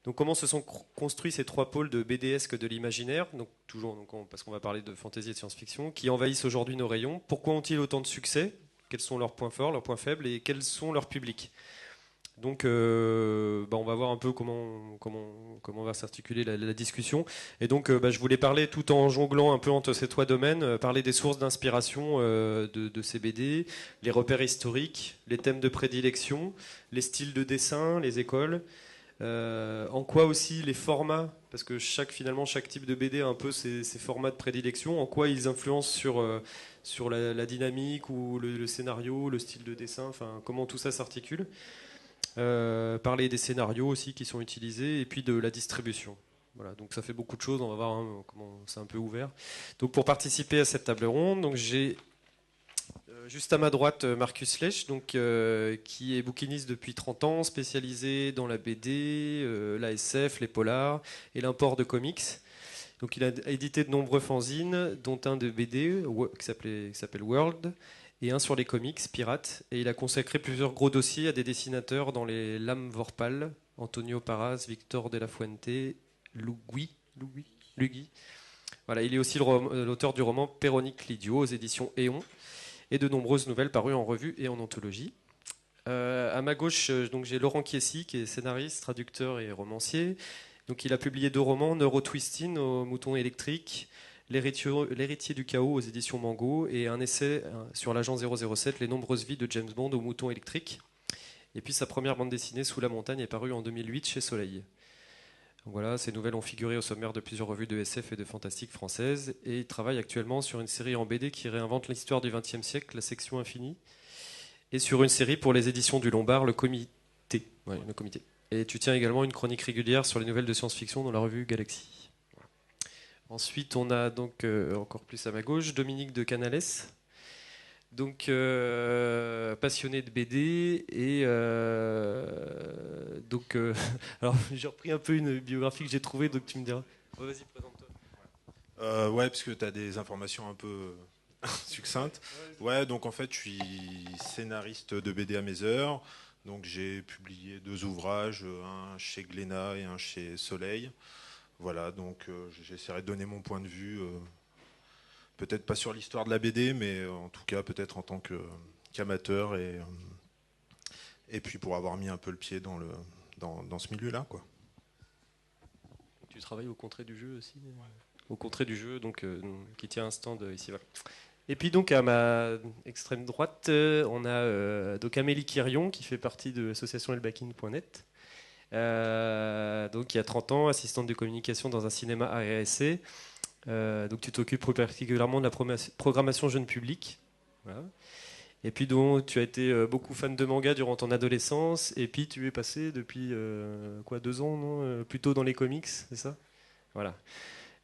Donc comment se sont construits ces trois pôles de BDesque de l'imaginaire, donc toujours parce qu'on va parler de fantasy et de science-fiction, qui envahissent aujourd'hui nos rayons. Pourquoi ont-ils autant de succès? Quels sont leurs points forts, leurs points faibles, et quels sont leurs publics? Donc, on va voir un peu comment va s'articuler la discussion. Et donc, je voulais parler tout en jonglant un peu entre ces trois domaines, parler des sources d'inspiration de ces BD, les repères historiques, les thèmes de prédilection, les styles de dessin, les écoles. En quoi aussi les formats, parce que finalement chaque type de BD a un peu ses formats de prédilection, en quoi ils influencent sur la dynamique ou le scénario, le style de dessin, enfin comment tout ça s'articule. Parler des scénarios aussi qui sont utilisés et puis de la distribution. Voilà, donc ça fait beaucoup de choses, on va voir comment c'est un peu ouvert. Donc pour participer à cette table ronde, donc j'ai juste à ma droite Marcus Lech, qui est bouquiniste depuis 30 ans, spécialisé dans la BD, la SF, les polars et l'import de comics. Donc il a édité de nombreux fanzines, dont un de BD qui s'appelle World, et un sur les comics, Pirates. Et il a consacré plusieurs gros dossiers à des dessinateurs dans les Lames Vorpal, Antonio Parras, Victor de la Fuente, Lugui. Voilà, il est aussi l'auteur du roman Péronique Lidio aux éditions Éon, et de nombreuses nouvelles parues en revue et en anthologie. À ma gauche, donc j'ai Laurent Chiesi, qui est scénariste, traducteur et romancier. Donc il a publié 2 romans, Neurotwisting au Mouton électrique, L'héritier du chaos aux éditions Mango, et un essai sur l'agent 007, Les nombreuses vies de James Bond au Mouton électrique. Et puis sa première bande dessinée, Sous la montagne, est parue en 2008 chez Soleil. Donc voilà, ces nouvelles ont figuré au sommaire de plusieurs revues de SF et de fantastique françaises, et il travaille actuellement sur une série en BD qui réinvente l'histoire du XXe siècle, la section infinie, et sur une série pour les éditions du Lombard, le Comité. Ouais, le Comité. Et tu tiens également une chronique régulière sur les nouvelles de science-fiction dans la revue Galaxy. Voilà. Ensuite, on a donc encore plus à ma gauche Dominique de Canales, donc passionné de BD et alors j'ai repris un peu une biographie que j'ai trouvée, donc tu me diras. Oh, vas-y, présente-toi. Ouais, parce que tu as des informations un peu succinctes. Ouais, donc en fait, je suis scénariste de BD à mes heures. Donc j'ai publié 2 ouvrages, un chez Glénat et un chez Soleil. Voilà, donc j'essaierai de donner mon point de vue, peut-être pas sur l'histoire de la BD, mais en tout cas peut-être en tant qu'amateur et puis pour avoir mis un peu le pied dans ce milieu-là, quoi. Tu travailles au Contrée du jeu aussi, au Contrée du jeu, donc qui tient un stand ici. Voilà. Et puis donc à ma extrême droite, on a donc Amélie Quirion qui fait partie de l'association elbakin.net. Donc qui a 30 ans, assistante de communication dans un cinéma ARSC. Donc tu t'occupes plus particulièrement de la programmation jeune public. Voilà. Et puis donc tu as été beaucoup fan de manga durant ton adolescence, et puis tu es passé depuis 2 ans, non plutôt dans les comics, c'est ça? Voilà.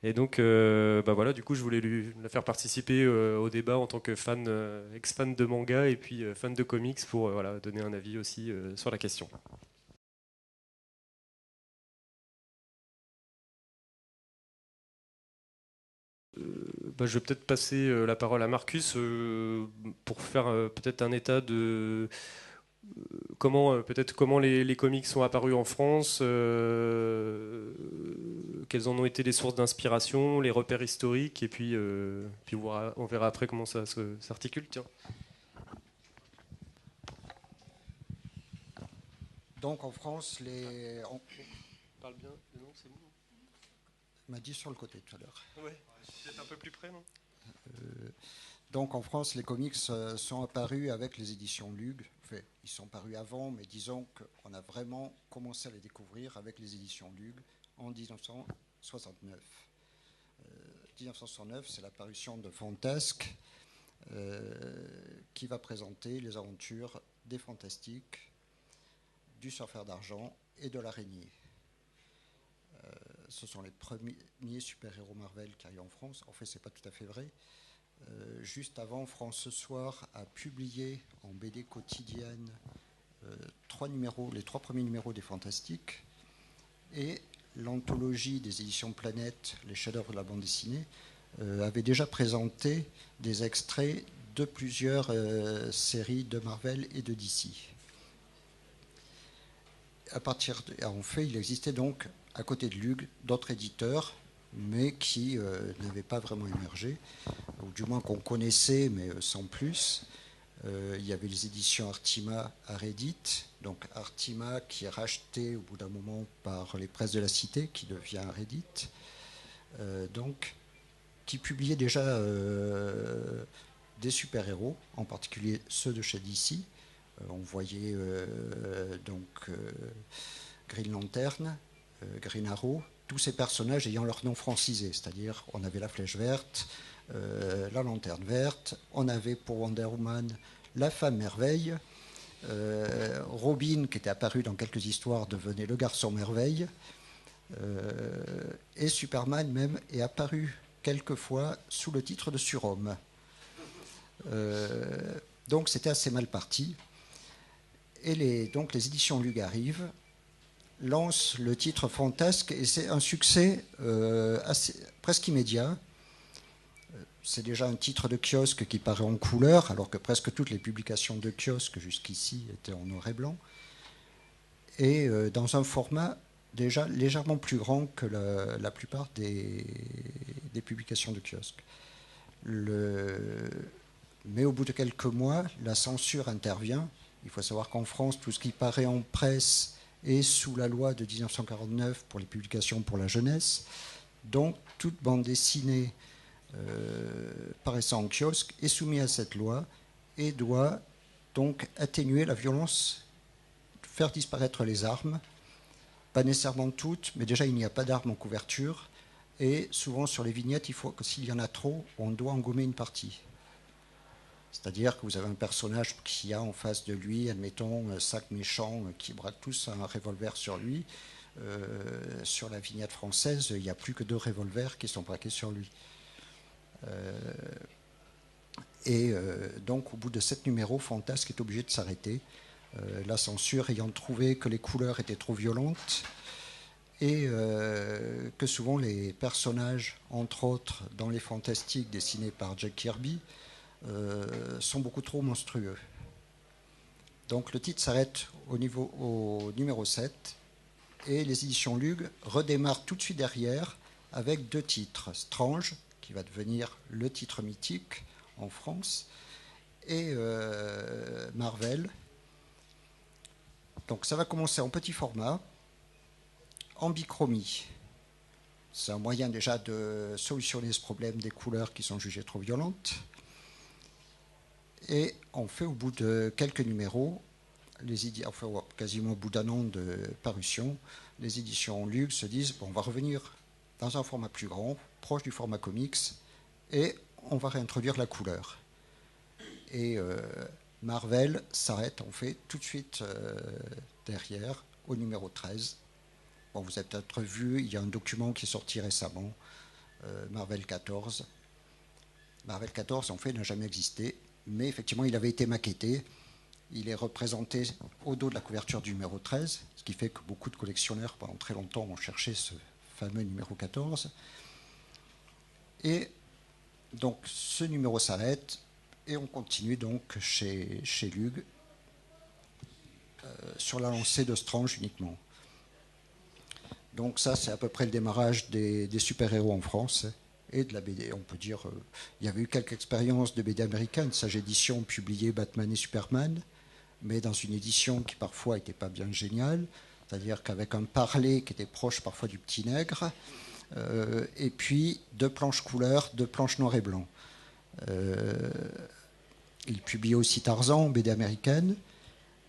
Et donc, voilà, du coup, je voulais la faire participer au débat en tant que fan, ex-fan de manga et puis fan de comics pour voilà, donner un avis aussi sur la question. Je vais peut-être passer la parole à Marcus pour faire peut-être un état de comment les comics sont apparus en France, quelles en ont été les sources d'inspiration, les repères historiques, et puis on verra après comment ça s'articule. Tiens. Donc en France, on Parle bien, non, c'est bon. m'a dit sur le côté tout à l'heure. Ouais, peut-être un peu plus près, non? Donc en France, les comics sont apparus avec les éditions Lug. Enfin, ils sont parus avant, mais disons qu'on a vraiment commencé à les découvrir avec les éditions Lug en 1969. 1969, c'est l'apparition de Fantasque qui va présenter les aventures des Fantastiques, du Surfeur d'Argent et de l'Araignée. Ce sont les premiers super-héros Marvel qui arrivent en France. En fait, c'est pas tout à fait vrai. Juste avant, France Ce Soir a publié en BD quotidienne les 3 premiers numéros des Fantastiques, et l'anthologie des éditions Planète, les chefs-d'œuvre de la bande dessinée, avait déjà présenté des extraits de plusieurs séries de Marvel et de DC. en fait, il existait donc à côté de Lug d'autres éditeurs, mais qui n'avaient pas vraiment émergé, ou du moins qu'on connaissait, mais sans plus. Il y avait les éditions Artima à Reddit, donc Artima qui est racheté au bout d'un moment par les presses de la Cité, qui devient Reddit, donc qui publiait déjà des super-héros, en particulier ceux de chez DC. On voyait Green Lantern, Green Arrow, tous ces personnages ayant leur nom francisé, c'est-à-dire on avait la Flèche Verte, la Lanterne Verte, on avait pour Wonder Woman la Femme Merveille, Robin qui était apparu dans quelques histoires devenait le Garçon Merveille, et Superman même est apparu quelquefois sous le titre de Surhomme. Donc c'était assez mal parti. Et donc les éditions Lug arrivent, lancent le titre Fantasque, et c'est un succès presque immédiat. C'est déjà un titre de kiosque qui paraît en couleur, alors que presque toutes les publications de kiosque jusqu'ici étaient en noir et blanc, et dans un format déjà légèrement plus grand que la plupart des publications de kiosque. Mais au bout de quelques mois, la censure intervient. Il faut savoir qu'en France, tout ce qui paraît en presse est sous la loi de 1949 pour les publications pour la jeunesse. Donc, toute bande dessinée paraissant en kiosque est soumise à cette loi et doit donc atténuer la violence, faire disparaître les armes. Pas nécessairement toutes, mais déjà, il n'y a pas d'armes en couverture. Et souvent, sur les vignettes, il faut que s'il y en a trop, on doit engommer une partie. C'est-à-dire que vous avez un personnage qui a en face de lui, admettons, 5 méchants qui braquent tous un revolver sur lui. Sur la vignette française, il n'y a plus que 2 revolvers qui sont braqués sur lui. Donc, au bout de 7 numéros, Fantasque est obligé de s'arrêter. La censure ayant trouvé que les couleurs étaient trop violentes et que souvent les personnages, entre autres dans les Fantastiques dessinés par Jack Kirby, sont beaucoup trop monstrueux. Donc le titre s'arrête au numéro 7 et les éditions Lug redémarrent tout de suite derrière avec 2 titres. Strange, qui va devenir le titre mythique en France, et Marvel. Donc ça va commencer en petit format, en bichromie. C'est un moyen déjà de solutionner ce problème des couleurs qui sont jugées trop violentes. Et on fait au bout de quelques numéros, quasiment au bout d'un an de parution, les éditions Lug se disent bon, on va revenir dans un format plus grand, proche du format comics, et on va réintroduire la couleur. Et Marvel s'arrête en fait tout de suite derrière, au numéro 13. Bon, vous avez peut-être vu, il y a un document qui est sorti récemment, Marvel 14. Marvel 14, en fait, n'a jamais existé. Mais effectivement, il avait été maquetté. Il est représenté au dos de la couverture du numéro 13, ce qui fait que beaucoup de collectionneurs, pendant très longtemps, ont cherché ce fameux numéro 14. Et donc, ce numéro s'arrête, et on continue donc chez Lug, sur la lancée de Strange uniquement. Donc ça, c'est à peu près le démarrage des super-héros en France et de la BD. On peut dire, il y avait eu quelques expériences de BD américaines. Sage Édition publiait Batman et Superman, mais dans une édition qui parfois n'était pas bien géniale, c'est-à-dire qu'avec un parler qui était proche parfois du Petit Nègre, et puis 2 planches couleurs, 2 planches noir et blanc. Il publiait aussi Tarzan, BD américaine,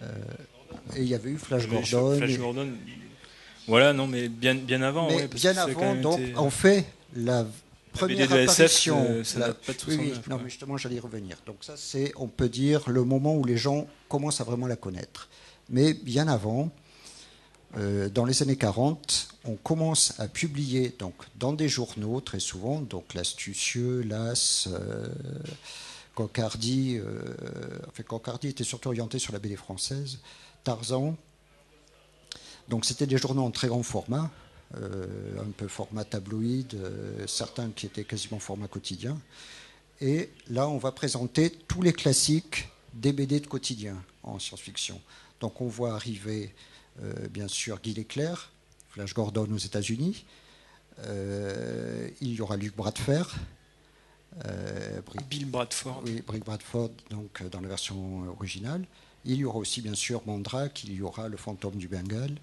et il y avait eu Flash Gordon. Flash Gordon. Voilà, non, mais bien avant. Mais bien avant, donc, on fait la première apparition. Ça date pas de 69. Non, mais justement, j'allais y revenir. Donc ça, c'est, on peut dire, le moment où les gens commencent à vraiment la connaître. Mais bien avant, dans les années 40, on commence à publier donc, dans des journaux, très souvent, donc l'Astucieux, l'As, Cocardi. Cocardi était surtout orienté sur la BD française, Tarzan. Donc c'était des journaux en très grand format, un peu format tabloïd, certains qui étaient quasiment format quotidien. Et là, on va présenter tous les classiques des BD de quotidien en science-fiction. Donc on voit arriver bien sûr Guy Leclerc, Flash Gordon aux États-Unis. Il y aura Luc Bradfer. Bill Bradford. Oui, Brick Bradford, donc, dans la version originale. Il y aura aussi, bien sûr, Mandrake, il y aura le fantôme du Bengale,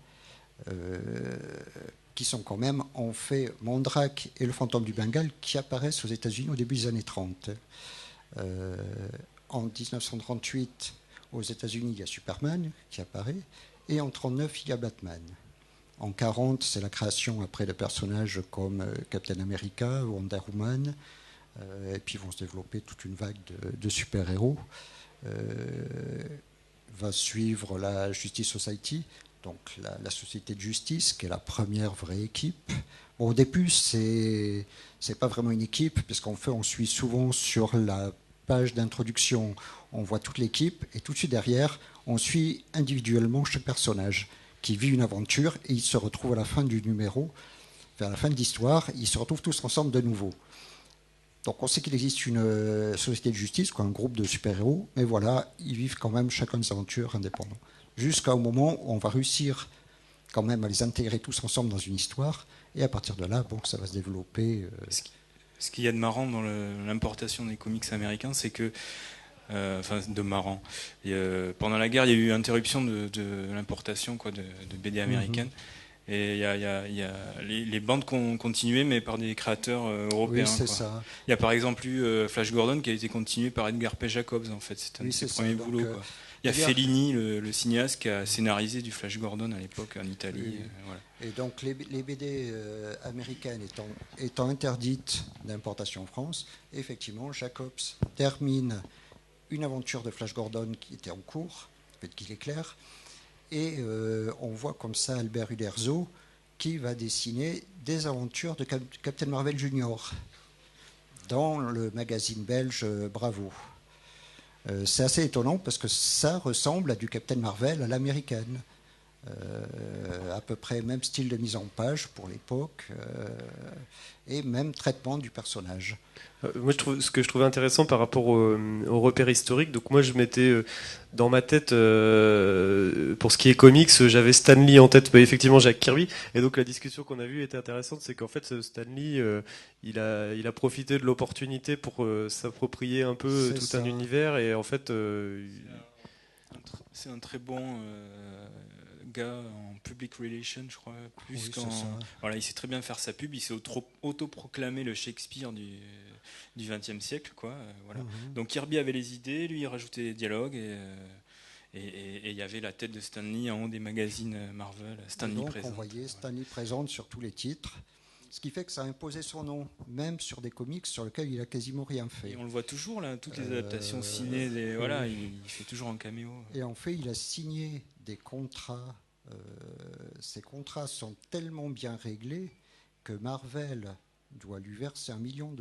qui sont quand même, en fait, Mandrake et le fantôme du Bengale, qui apparaissent aux États-Unis au début des années 30. En 1938, aux États-Unis, il y a Superman qui apparaît, et en 1939, il y a Batman. En 1940, c'est la création après de personnages comme Captain America, Wonder Woman, et puis vont se développer toute une vague de super-héros. Va suivre la Justice Society, donc la société de justice, qui est la première vraie équipe. Bon, au début, c'est pas vraiment une équipe, puisqu'en fait, on suit souvent sur la page d'introduction, on voit toute l'équipe, et tout de suite derrière, on suit individuellement chaque personnage qui vit une aventure, et ils se retrouvent à la fin du numéro, vers la fin de l'histoire, ils se retrouvent tous ensemble de nouveau. Donc on sait qu'il existe une société de justice, quoi, un groupe de super-héros, mais voilà, ils vivent quand même chacun des aventures indépendants. Jusqu'au moment où on va réussir quand même à les intégrer tous ensemble dans une histoire, et à partir de là, bon, ça va se développer. Ce qu'il y a de marrant dans l'importation des comics américains, c'est que, enfin de marrant, pendant la guerre, il y a eu interruption de l'importation de BD américaines. Et il y a les bandes ont continué, mais par des créateurs européens. Oui, c'est ça. Il y a par exemple eu Flash Gordon qui a été continué par Edgar P. Jacobs, en fait. C'est un de ses premiers boulots. Il y a Fellini, le cinéaste, qui a scénarisé du Flash Gordon à l'époque en Italie. Oui. Voilà. Et donc les BD américaines étant interdites d'importation en France, effectivement, Jacobs termine une aventure de Flash Gordon qui était en cours, avec Guy Leclerc. Et on voit comme ça Albert Uderzo qui va dessiner des aventures de Captain Marvel Junior dans le magazine belge Bravo. C'est assez étonnant parce que ça ressemble à du Captain Marvel à l'américaine. À peu près même style de mise en page pour l'époque et même traitement du personnage. Moi, ce que je trouvais intéressant par rapport au repère historique, donc moi je mettais dans ma tête, pour ce qui est comics, j'avais Stan Lee en tête, effectivement Jack Kirby, et donc la discussion qu'on a vue était intéressante, c'est qu'en fait Stan Lee, il a profité de l'opportunité pour s'approprier un peu tout un univers, et en fait... c'est un très bon... gars en public relations, je crois, plus voilà, il sait très bien faire sa pub, il s'est autoproclamé le Shakespeare du XXe siècle, quoi. Voilà. Donc Kirby avait les idées, lui il rajoutait des dialogues et il y avait la tête de Stan Lee en haut des magazines Marvel. Stan Lee présente. On voyait Stan Lee présente sur tous les titres, ce qui fait que ça a imposé son nom, même sur des comics sur lesquels il a quasiment rien fait. Et on le voit toujours là, toutes les adaptations ciné, voilà, il fait toujours un caméo. Et en fait, il a signé des contrats. Ces contrats sont tellement bien réglés que Marvel doit lui verser $1 million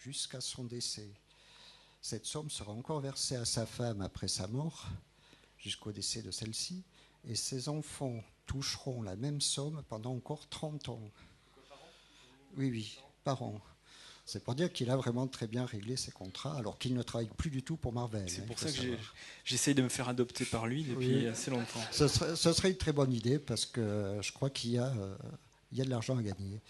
jusqu'à son décès. Cette somme sera encore versée à sa femme après sa mort, jusqu'au décès de celle-ci, et ses enfants toucheront la même somme pendant encore 30 ans. Oui, par an. C'est pour dire qu'il a vraiment très bien réglé ses contrats, alors qu'il ne travaille plus du tout pour Marvel. C'est pour ça que j'essaye de me faire adopter par lui depuis assez longtemps. Ce serait une très bonne idée, parce que je crois qu'il y a de l'argent à gagner.